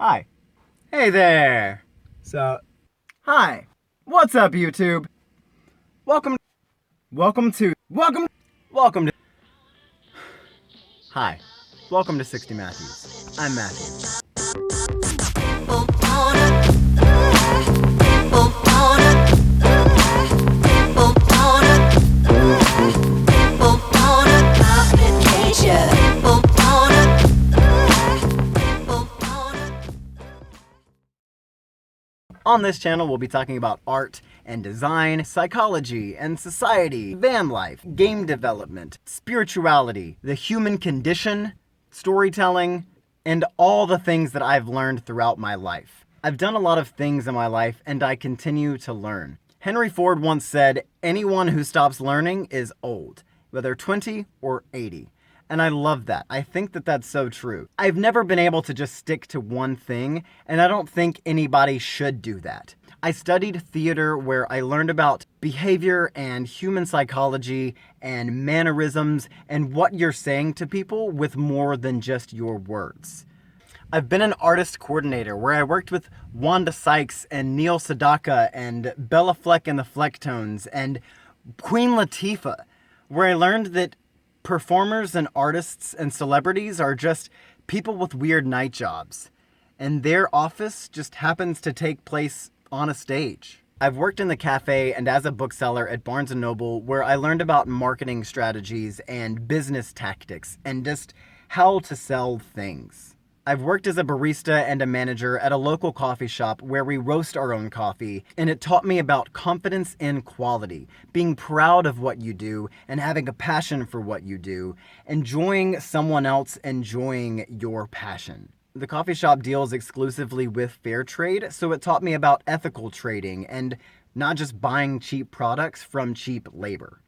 Hi. Hey there. Hi. What's up, YouTube? Welcome to. Hi. Welcome to 60Matthews. I'm Matthew. On this channel, we'll be talking about art and design, psychology and society, van life, game development, spirituality, the human condition, storytelling, and all the things that I've learned throughout my life. I've done a lot of things in my life, and I continue to learn. Henry Ford once said, "Anyone who stops learning is old, whether 20 or 80. And I love that. I think that that's so true. I've never been able to just stick to one thing, and I don't think anybody should do that. I studied theater where I learned about behavior and human psychology and mannerisms and what you're saying to people with more than just your words. I've been an artist coordinator where I worked with Wanda Sykes and Neil Sedaka and Bella Fleck and the Flecktones and Queen Latifah, where I learned that performers and artists and celebrities are just people with weird night jobs, and their office just happens to take place on a stage. I've worked in the cafe and as a bookseller at Barnes & Noble, where I learned about marketing strategies and business tactics and just how to sell things. I've worked as a barista and a manager at a local coffee shop where we roast our own coffee, and it taught me about confidence in quality, being proud of what you do and having a passion for what you do, enjoying someone else enjoying your passion. The coffee shop deals exclusively with fair trade, so it taught me about ethical trading and not just buying cheap products from cheap labor.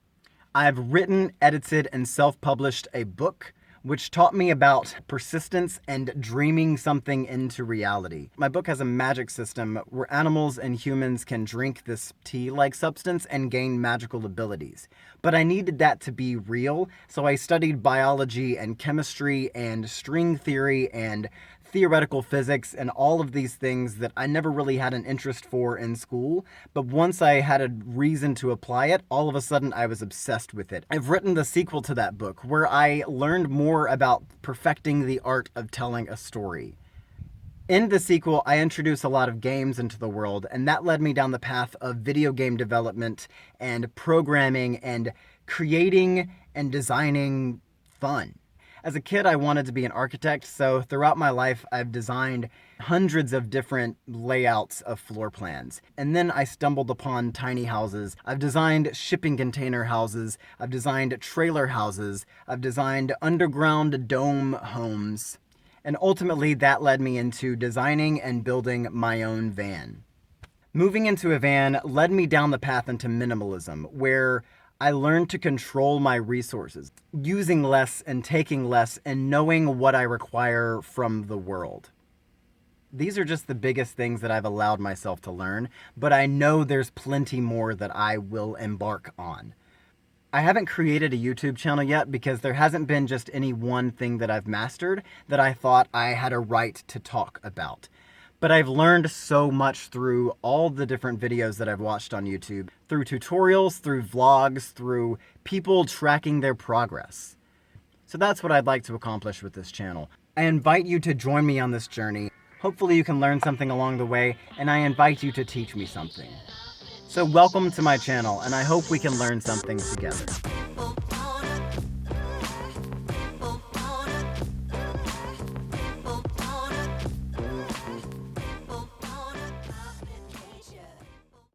I've written, edited, and self-published a book, which taught me about persistence and dreaming something into reality. My book has a magic system where animals and humans can drink this tea-like substance and gain magical abilities. But I needed that to be real, so I studied biology and chemistry and string theory and theoretical physics and all of these things that I never really had an interest for in school, but once I had a reason to apply it, all of a sudden I was obsessed with it. I've written the sequel to that book where I learned more about perfecting the art of telling a story. In the sequel, I introduce a lot of games into the world, and that led me down the path of video game development and programming and creating and designing fun. As a kid, I wanted to be an architect, so throughout my life, I've designed hundreds of different layouts of floor plans. And then I stumbled upon tiny houses. I've designed shipping container houses. I've designed trailer houses. I've designed underground dome homes. And ultimately, that led me into designing and building my own van. Moving into a van led me down the path into minimalism, where I learned to control my resources, using less and taking less and knowing what I require from the world. These are just the biggest things that I've allowed myself to learn, but I know there's plenty more that I will embark on. I haven't created a YouTube channel yet because there hasn't been just any one thing that I've mastered that I thought I had a right to talk about. But I've learned so much through all the different videos that I've watched on YouTube, through tutorials, through vlogs, through people tracking their progress. So that's what I'd like to accomplish with this channel. I invite you to join me on this journey. Hopefully you can learn something along the way, and I invite you to teach me something. So welcome to my channel, and I hope we can learn something together.